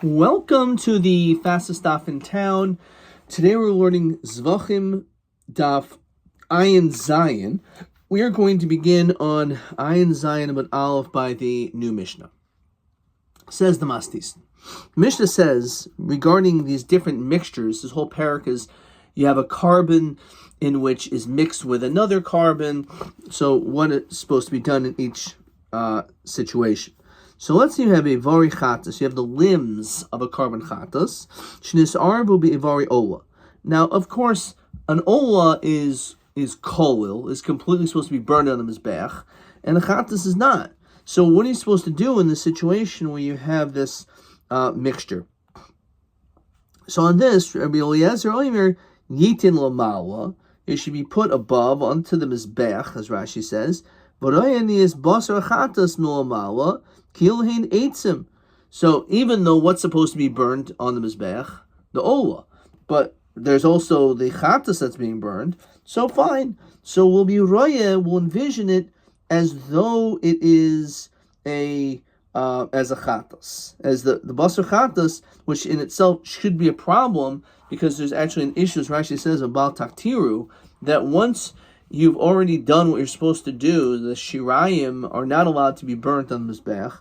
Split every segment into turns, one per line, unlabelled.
Welcome to the fastest daf in town. Today we're learning Zevachim daf Ayin Zayin. We are going to begin on Ayin Zayin about Aleph by the new Mishnah. Says the Mastis. Mishnah says regarding these different mixtures, this whole parak is you have a carbon in which is mixed with another carbon. So what is supposed to be done in each situation? So let's say you have a vari chatas. You have the limbs of a carbon chatas. Shnis arbu be vari ola. Now, of course, an ola is kolil, is completely supposed to be burned on the mizbech, and a chatas is not. So what are you supposed to do in the situation where you have this mixture? So on this, Rabbi Eliezer Omer yitin lamala, it should be put above onto the mizbech, as Rashi says. V'royani is basar chatas milamala. So even though what's supposed to be burned on the mizbech, the ola, but there's also the chatas that's being burned, so fine. So we'll be we'll envision it as though it is as a chatas, as the basar chatas, which in itself should be a problem because there's actually an issue, as Rashi says about taktiru, that once you've already done what you're supposed to do, the shirayim are not allowed to be burnt on the mizbech.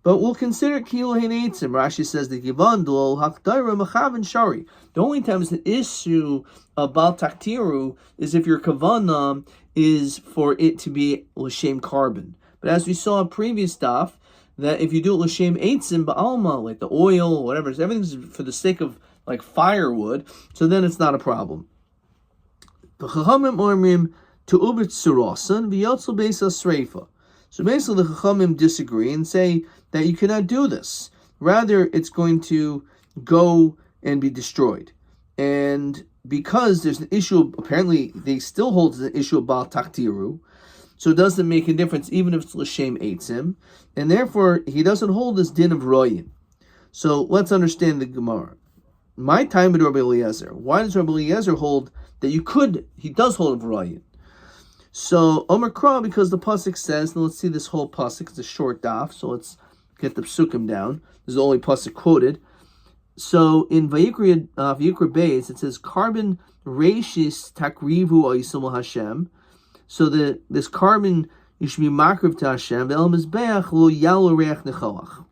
But we'll consider kilo heinetzim. Rashi says the givandul hakdaira machavin shari. The only time it's an issue about taktiru is if your kavanah is for it to be l'shem carbon. But as we saw in previous stuff, that if you do it l'shem eitzim ba'alma, like the oil or whatever, everything's for the sake of like firewood, so then it's not a problem. The chachamim ormim to ubit surasan v'yotzel beis asreifa. So basically the chachamim disagree and say that you cannot do this. Rather, it's going to go and be destroyed. And because there's an issue, apparently they still hold the issue about taktiru, so it doesn't make a difference even if it's l'shem eitzim, and therefore he doesn't hold this din of royin. So let's understand the Gemara. My time with Rabbi Eliezer. Why does Rabbi Eliezer hold that you could? He does hold of royin. So Omer Kra, because the pasuk says, and let's see this whole pasuk. It's a short daf, so let's get the psukim down. This is the only pasuk quoted. So in Vayikra Beis, it says, "Carbon reishis takrivu oisim Hashem." So this carbon you should be makriv to Hashem. Ve'el mizbeach lo yalu reach nechalach.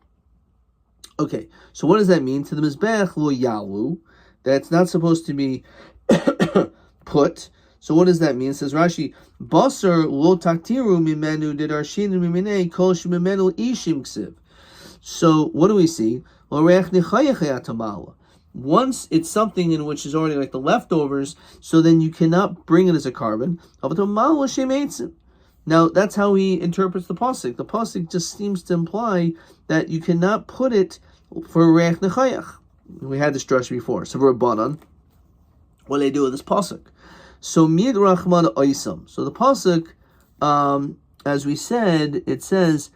Okay, so what does that mean? To the mizbeach lo yalu, that's not supposed to be put. So what does that mean? It says Rashi, basar lo taktiru mimenu didarshin miminei kol shemimenu ishim ksiv. So what do we see? Once it's something in which is already like the leftovers, so then you cannot bring it as a carbon. Now that's how he interprets the pasuk. The pasuk just seems to imply that you cannot put it for reach nechayach. We had this drush before. So for Rabbanan, what do they do with this pasuk? So mid rachman oisam. So the pasuk, as we said, it says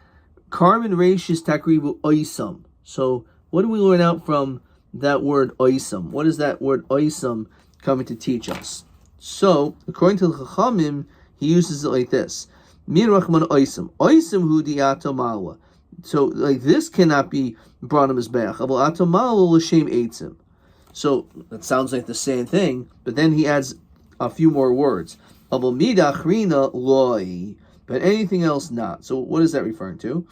carbon reishis takrivu oisam. So what do we learn out from that word oisam? What is that word oisam coming to teach us? So according to the Chachamim, he uses it like this: mid rachman oisam. Oisam hu diato malwa. So like this cannot be brought on mizbeach. Aval ato malwa l'shem eitzim. So that sounds like the same thing, but then he adds a few more words. But anything else not. So what is that referring to?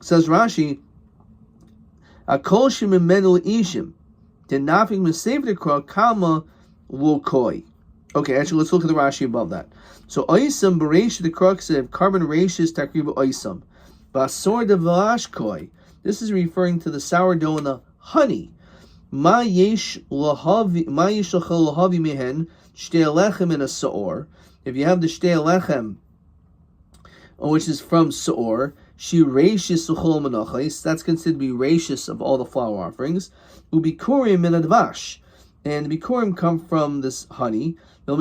Says Rashi, Akol shemimenu ishim, denafing mesevdekra kama lokoi. Okay, actually let's look at the Rashi above that. So oisam bereish the crux of carbon reishis takribu oisam. Basor de velashkoi. This is referring to the sourdough and the honey. Ma yesh lahavi mehen shtei lechem in a saor. If you have the shtei lechem, which is from saor, she reishis suchol menachos. That's considered to be reishis of all the flour offerings. Ubikurim min advash, and the bikurim come from this honey. So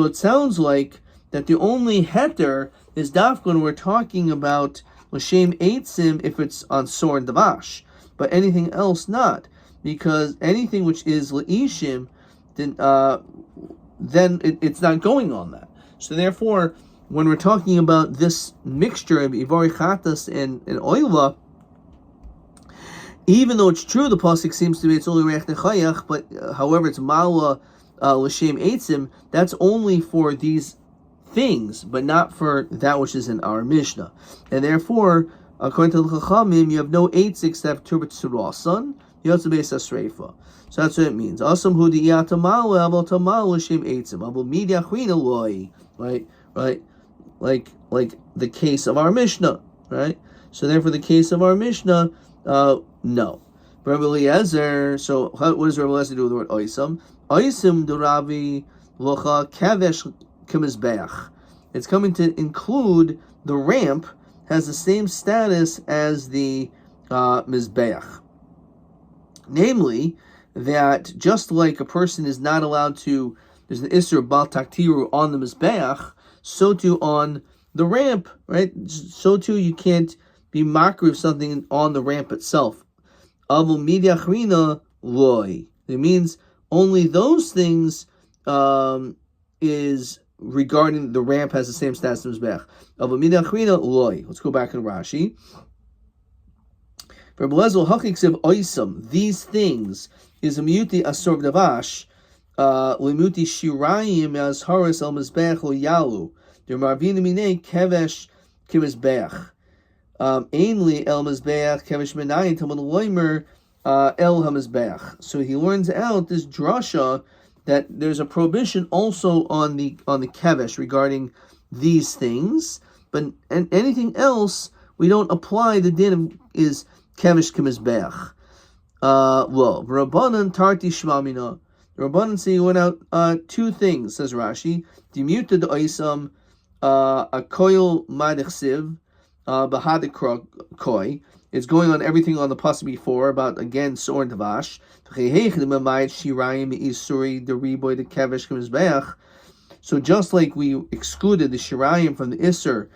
it sounds like that the only heter is dafka when we're talking about l'shem eitzim if it's on sor and davash, but anything else not, because anything which is l'ishim, then it's not going on that. So therefore, when we're talking about this mixture of Ivari Chatas and Oila, even though it's true, the pasuk seems to be it's only Reach Nechayach, but however it's Mala L'Shem Eitzim, that's only for these things, but not for that which is in our Mishnah. And therefore, according to the Chachamim, you have no eights except Turbat Surasan, Yotzei Beis HaSreifa. So that's what it means. Asam hu di'atamal abal tamal l'shem eitzim abal midia chwina loy. Right, like the case of our Mishnah, right? So therefore, the case of our Mishnah, no. Rabbi Eliezer. So what does Rabbi Eliezer do with the word oisam? Oisim duravi locha kavesh k'mizbeach. It's coming to include the ramp has the same status as the mizbeach. Namely, that just like a person is not allowed to, there's an Isser Bal Taktiru on the Mizbeach, so too on the ramp, right? So too you can't be makriv of something on the ramp itself. Avul Midyachrina Loy. It means only those things is regarding the ramp has the same status as Mizbeach. Avul Midyachrina Loy. Let's go back in Rashi. These things is a muti asor davash, limuti shirayim as haris el mizbeach or yalu. Der marvin minei kevesh kimizbeach. Ainly el mizbeach kevesh menayin tamad loimer el hamizbeach. So he learns out this drasha that there's a prohibition also on the kevesh regarding these things, but and anything else we don't apply. The din is kevesh kimizbeach. Well, Rabbanan tarti shmamina. The Rabbanan say you went out two things, says Rashi. Dimuta de oisam a koil madechsiv bahadik koi. It's going on everything on the pasuk before about again sor and tavash. So just like we excluded the shirayim from the isser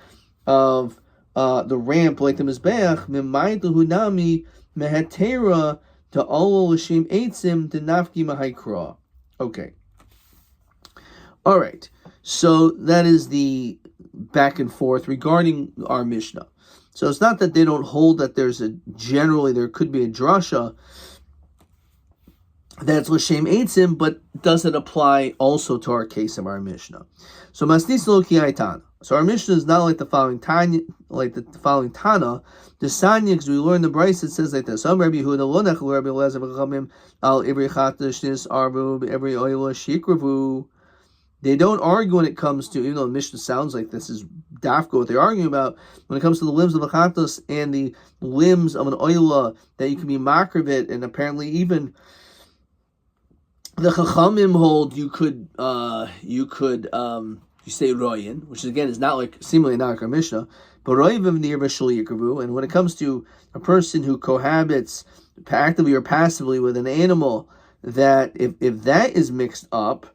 of the ramp like the mizbeach, mimaytu hunami mehetera to all l'shem eitzim to nafki mahaykra. Okay. All right. So that is the back and forth regarding our Mishnah. So it's not that they don't hold that generally there could be a drasha that's l'shem eitzim, but does it apply also to our case of our Mishnah? So masnis lo ki aitan. So our Mishnah is not like the following Tana, the Sanya, because we learn the Bryce, it says like this: Rabbi Yehuda lo nechlu Rabbi Eliezer v'chachamim al ivri chatash nis arvu every oila shikravu. They don't argue when it comes to, even though the Mishnah sounds like this is dafka, what they're arguing about when it comes to the limbs of the chatas and the limbs of an oila that you can be makrivit, and apparently even the chachamim hold you say royin, which again is not like seemingly not like our Mishnah, but roiv of nir v'shul yikavu. And when it comes to a person who cohabits actively or passively with an animal, that if that is mixed up,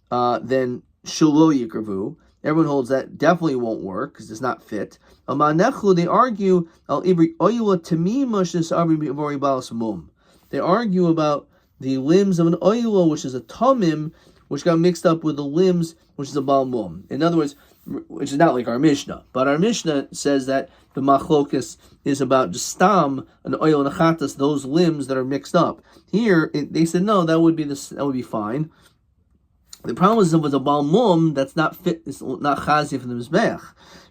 then shelo yikavu. Everyone holds that definitely won't work because it's not fit. They argue al ivri oyla tamima shis arbi b'ivori balas mum. They argue about the limbs of an oyla, which is a tamim, which got mixed up with the limbs, which is a bal mum. In other words, which is not like our Mishnah, but our Mishnah says that the machlokas is about just stam, an oil and a chatas, those limbs that are mixed up. Here, they said no, that would be fine. The problem is if it was a bal mum, that's not fit, it's not chazi for the mizbeach.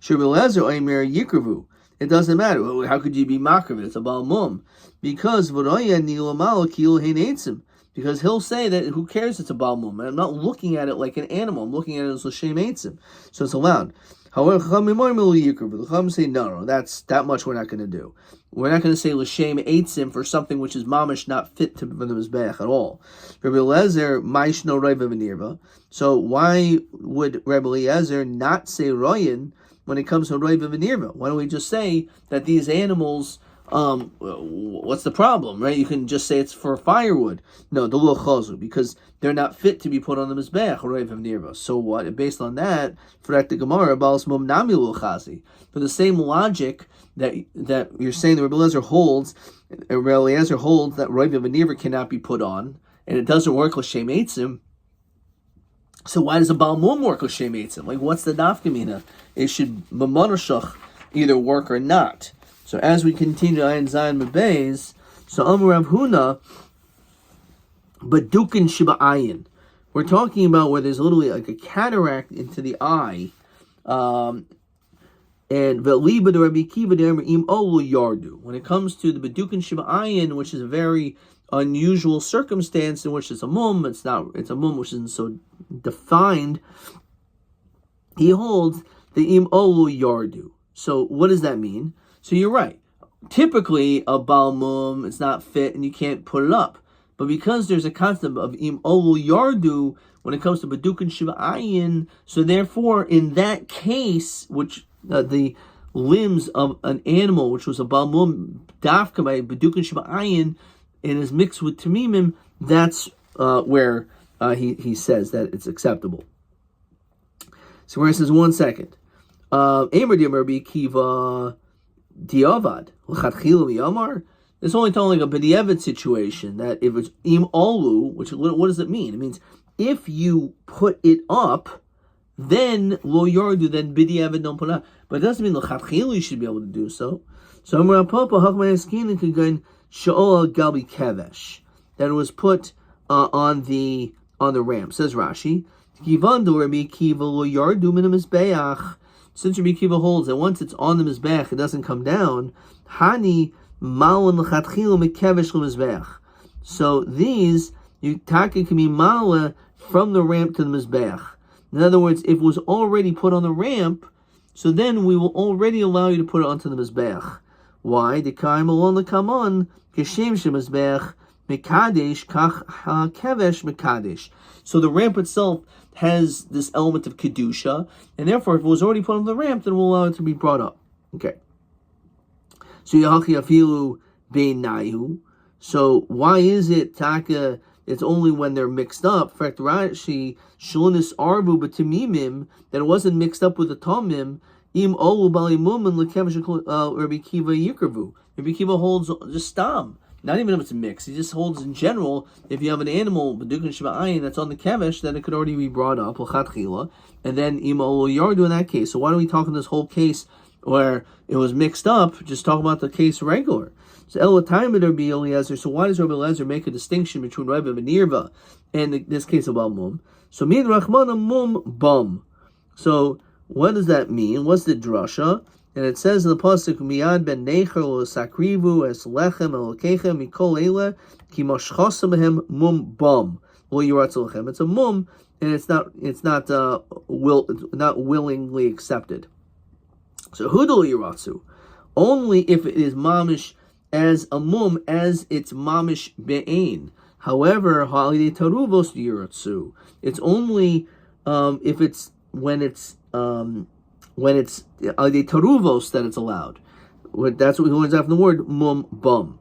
Rabbi Eliezer oimer yikravu. It doesn't matter. How could you be makrav? It's a bal mum. Because v'roya nilamal kil hein eitzim. Because he'll say that who cares, it's a bal mum. I'm not looking at it like an animal. I'm looking at it as l'shem eitzim. So it's allowed. However, the Chachamim say no, that's that much we're not going to do. We're not going to say l'shem eitzim for something which is mamish not fit for the mizbeach at all. Rabbi Eliezer ma'ishno roiva v'nirva. So why would Rabbi Eliezer not say royin when it comes to roiva v'nirva? Why don't we just say that these animals? What's the problem, right? You can just say it's for firewood. No, the lo chazu, because they're not fit to be put on the mizbeach or roiv nirva. So what? Based on that, for the Gemara, balas mum nami lo chazi. For the same logic that you're saying, the Rabbi Eliezer holds that roiv nirva cannot be put on, and it doesn't work l'shem eitzim. So why does a Baal Mum work with Shem Eitzim? Like, what's the nafkamina? It should Mamonashach either work or not. So as we continue Ayin Zayin Mebeis, so Amar Rav Huna, Badukin Shiba Ayin. We're talking about where there's literally like a cataract into the eye, and Veliba de Rabbi Kiva de Im Olu Yardu. When it comes to the Badukin Shiba Ayin, which is a very unusual circumstance in which it's a mum, it's a mum which isn't so defined, he holds the Im Olu Yardu. So what does that mean? So you're right. Typically, a Baal Mum, it's not fit and you can't put it up. But because there's a concept of Im Olu Yardu when it comes to Baduk and Shiva Ayin, so therefore in that case, which the limbs of an animal, which was a Baal Mum dafka by Baduk and Shiva Ayin, and is mixed with Tamimim, that's where he says that it's acceptable. So where he says, 1 second. Emer di Rabbi Kiva Diavad, L'chatchila Miyamar. It's only telling a B'diavad situation that if it's Im Olu, which what does it mean? It means if you put it up, then Lo Yardu, then B'diavad don't put it up. But it doesn't mean L'chatchila you should be able to do so. So Amar Papa Hachman Eskin can go in Sha'ol Galbi Kevesh, that it was put on the ram. Says Rashi, Kivandu Rabbi Kiva Lo Yardu Min Mizbeach. Since Rabbi Kiva holds that once it's on the Mizbeach, it doesn't come down. Hani Malin L'chatchila Mekevesh L'Mizbeach. So these, you taka can be mala from the ramp to the Mizbeach. In other words, if it was already put on the ramp, so then we will already allow you to put it onto the Mizbeach. Why? The kaim alon l'kamon keshem shemizbeach mekadesh kach hakevesh mekadesh. So the ramp itself has this element of kedusha, and therefore, if it was already put on the ramp, then we'll allow it to be brought up. Okay. So yahachi afilu beinayu. So why is it taka? It's only when they're mixed up. In fact, Rashi shlunis arbu b'timimim, that it wasn't mixed up with the tamim. Im olu balimumin lekevesh Rabbi Kiva yikravu. Rabbi Kiva holds just stam. Not even if it's a mix. He just holds in general, if you have an animal, B'duk Shiva Ayin, that's on the kevesh, then it could already be brought up, L'chatchila, and then Ima Olu Yardu in that case. So why don't we talk in this whole case where it was mixed up, just talk about the case regular. So El Taimid Rabbi Eliezer, so why does Rabbi Eliezer make a distinction between Rabbi and Nirva and this case of Al Mum? So Min Rachmana Mum Bum. So what does that mean? What's the drasha? And it says in the pasuk, "Miyad ben necher lo sakrivu es lechem elokechem mikol eile ki mashchasem behem mum bum lo yiratz lechem." It's a mum, and it's not willingly accepted. So hudol yiratzu, only if it is mamish as a mum, as it's mamish be'ain. However, halidei taruvos yiratzu. It's only if it's when it's the taruvos that it's allowed. That's what he learns out from the word mum bum.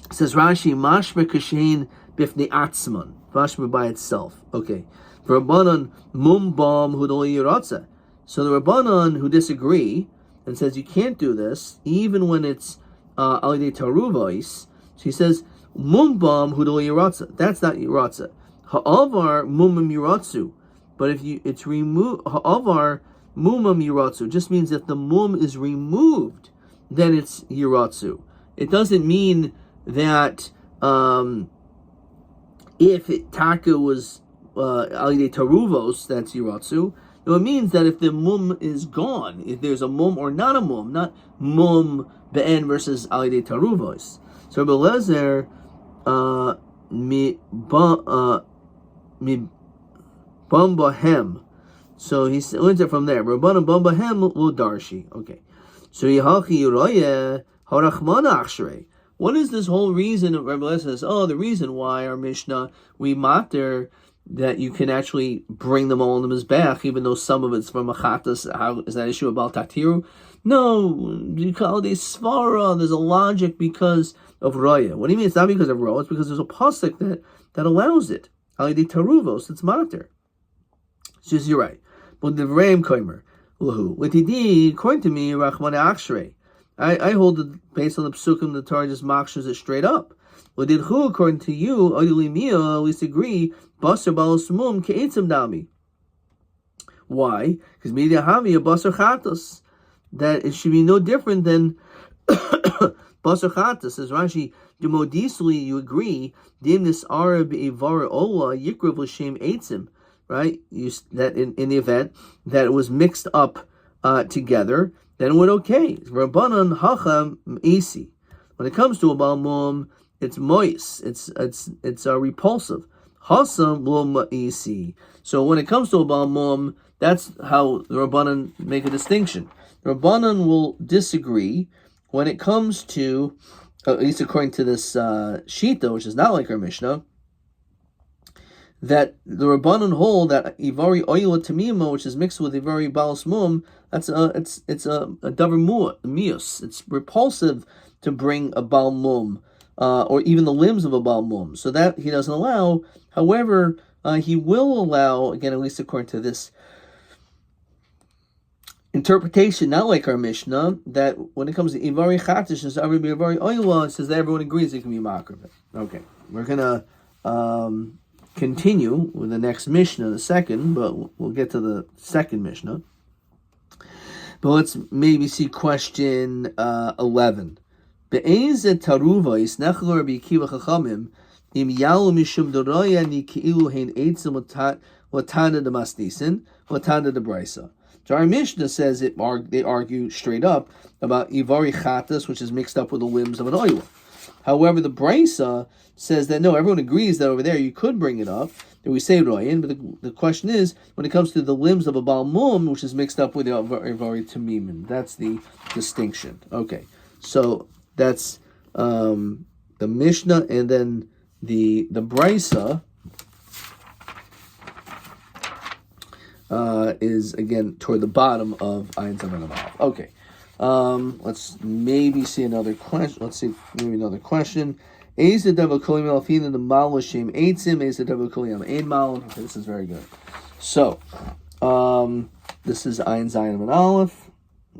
It says Rashi, mashma kashein bifnei atzman, mashma by itself. Okay. For Rabbanan mum bum hudol yiratza. So the Rabbanan who disagree and says you can't do this even when it's alidei taruvos. So he says mum bum hudol yiratza. That's not yiratza. Ha'avar mumim yiratzu. But if it's removed, ha'avar mumam yiratzu just means that the mum is removed, then it's yiratzu. It doesn't mean that if taka was alidei taruvos, that's yiratzu. It means that if the mum is gone, if there's a mum or not a mum, not mum be'en versus alidei taruvos. So Rabbi Eliezer Bambahem. So he learns it from there. Rabbanan Bambahem lo darshi. Okay. So Yehachi Yuraya Harachmana Achrei. What is this whole reason of Rabbi Eliezer says, the reason why our Mishnah, we matter that you can actually bring them all in the Mizbeach, even though some of it's from a Chatas. How is that issue about Tatiru? No, you call it a Svara. There's a logic because of Raya. What do you mean? It's not because of Raya, it's because there's a pasuk that allows it. Alidei Taruvos, it's matter. So you're right. But the Ram Koimer, Lahu. Litidi, according to me, Rachmana Achrei. I hold it based on the Psukim, the Torah just makshers it straight up. Well, did who, according to you, at least agree, basar balas mum ke'etzim dami? Why? Because media havi a basar chatos, that it should be no different than basar chatos. Says Rashi, demodisli, you agree, dimnis arab ivar ola yikrav l'shem eitzim, right? That in the event that it was mixed up together, then it would okay. Rabbanan hacham isi. When it comes to a balmum, it's moist. It's repulsive. Hasam lo ma'isi. So when it comes to a balmum, that's how the Rabbanan make a distinction. The Rabbanan will disagree when it comes to, at least according to this Shita, which is not like our Mishnah, that the Rabbanan hold that Ivari Oyla Tamima, which is mixed with Ivari Balas Mum, it's a davar mius. It's repulsive to bring a Baal Mum, or even the limbs of a Baal Mum. So that he doesn't allow. However, he will allow, again, at least according to this interpretation, not like our Mishnah, that when it comes to Ivari Chatish and Ivari Oyla, it says that everyone agrees it can be Makrav. Okay, we're going to continue with the next Mishnah, the second, but we'll get to the second Mishnah. But let's maybe see question 11. Be'eze taruva isnechel Rabbi Akiva chachamim im yalu mishum doroya ni keilu hein eitzim latana de masnisin latana de brisa. So our Mishnah says they argue straight up about ivari chatas, which is mixed up with the limbs of an oil. However, the brisa says that no, everyone agrees that over there you could bring it up, and we say royin, but the question is, when it comes to the limbs of a Baal Mum, which is mixed up with the Ivari Tamimin, that's the distinction. Okay, so that's the Mishnah, and then the brisa is again toward the bottom of Ayin Zavan Amal. Okay. Let's maybe see another question. Let's see maybe another question. Okay, this is very good. So, this is Ayin Zayin and Aleph.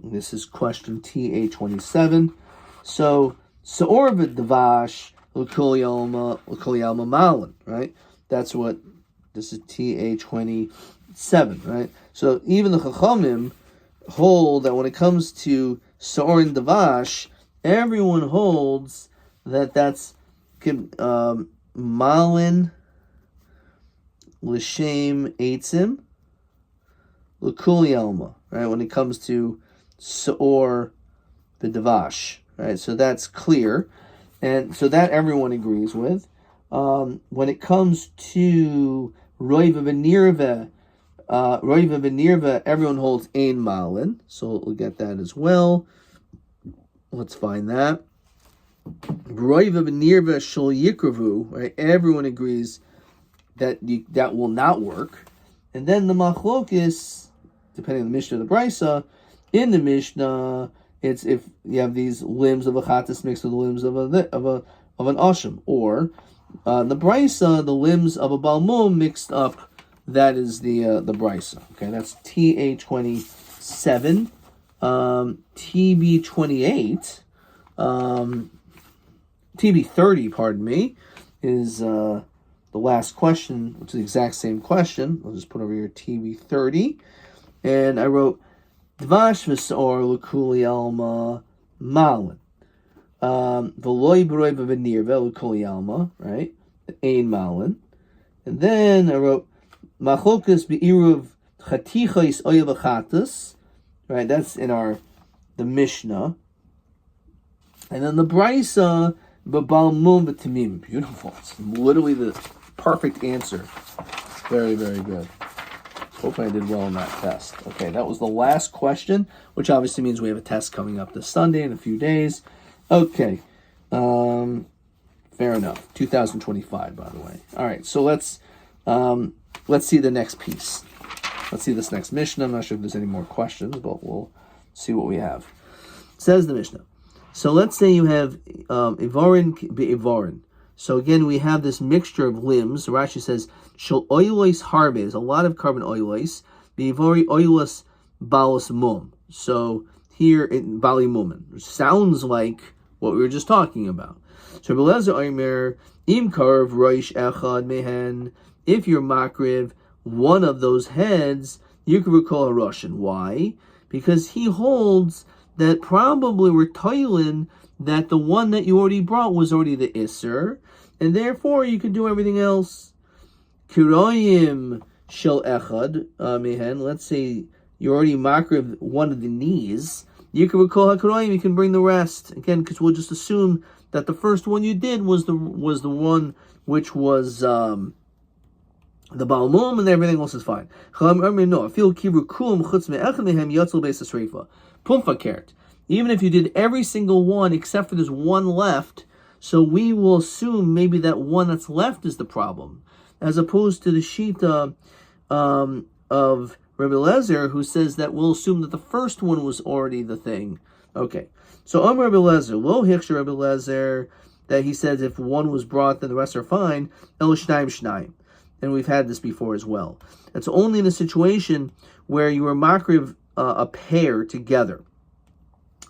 This is question TA27. So, Se'or v'davash l'kol yalma malin, right? That's what this is TA27, right? So even the Chachamim hold that when it comes to Se'or and Davash, everyone holds that that's Malin L'Shem Eitzim L'Kul Yalma, right? When it comes to Se'or the Davash, right? So that's clear, and so that everyone agrees with. When it comes to Roiva V'Nirva, everyone holds Ein Malin, so we'll get that as well. Let's find that. Roiva V'Nirva Shul Yikravu, right? Everyone agrees that that will not work. And then the Machlokis, depending on the Mishnah or the Brisa, in the Mishnah, it's if you have these limbs of a Chatas mixed with the limbs of an Asham, or the Brisa, the limbs of a Baal Mum mixed up. That is the brisa. Okay, that's TA27, TB28, TB30. Pardon me, is the last question, which is the exact same question. I'll just put over here TB30, and I wrote Dvash v'Se'or l'Kul Yalma Malin, v'Loi B'Roi V'Nirva l'Kul Yalma, right? Ein Malin, and then I wrote Machokas be'iruv chatichais oil v'chatas, right? That's in the Mishnah, and then the Brisa b'Baal Mum v'Tamim. Beautiful. It's literally the perfect answer. Very, very good. Hope I did well in that test. Okay, that was the last question, which obviously means we have a test coming up this Sunday in a few days. Okay, fair enough. 2025, by the way. All right, so let's see the next piece. Let's see this next Mishnah. I'm not sure if there's any more questions, but we'll see what we have. Says the Mishnah. So let's say you have Ivarin be'Ivarin. So again, we have this mixture of limbs. Rashi says, Shal oilos harbe. There's a lot of carbon oilos. Be'ivari oilos balas mum. So here in Bali Mumin, which sounds like what we were just talking about. So Rabbi Eliezer Omer, im karv roish echad mehen, if you're makriv one of those heads, you can recall a Russian. Why? Because he holds that probably we're toiling that the one that you already brought was already the Isser, and therefore you can do everything else. Kiroyim shel echad mehen, let's say you already makriv one of the knees, you can recall HaKaroyim, you can bring the rest. Again, because we'll just assume that the first one you did was the one which was the Baal Mum, and everything else is fine. Even if you did every single one except for this one left, so we will assume maybe that one that's left is the problem, as opposed to the Shita of Rabbi Eliezer, who says that we'll assume that the first one was already the thing. Okay, so Rabbi Eliezer, lo hichsher Rabbi Eliezer, that he says if one was brought, then the rest are fine. El shnaim shnaim, and we've had this before as well. It's only in a situation where you are makriv a pair together.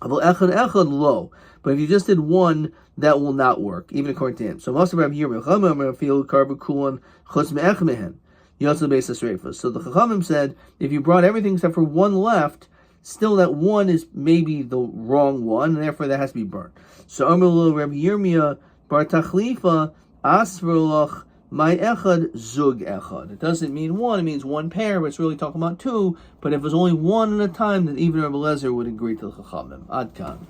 Aval echad echad lo, but if you just did one, that will not work, even according to him. So most of Rabbi Yirmiyah feel karbu kulan chutz me'ech mehen. So the Chachamim said, if you brought everything except for one left, still that one is maybe the wrong one, and therefore that has to be burnt. So Rabbi Yirmiyah bar tachlifa asverlach my echad zug echad. It doesn't mean one; it means one pair, but it's really talking about two. But if it was only one at a time, then even Rabbi Eliezer would agree to the Chachamim. Ad kan.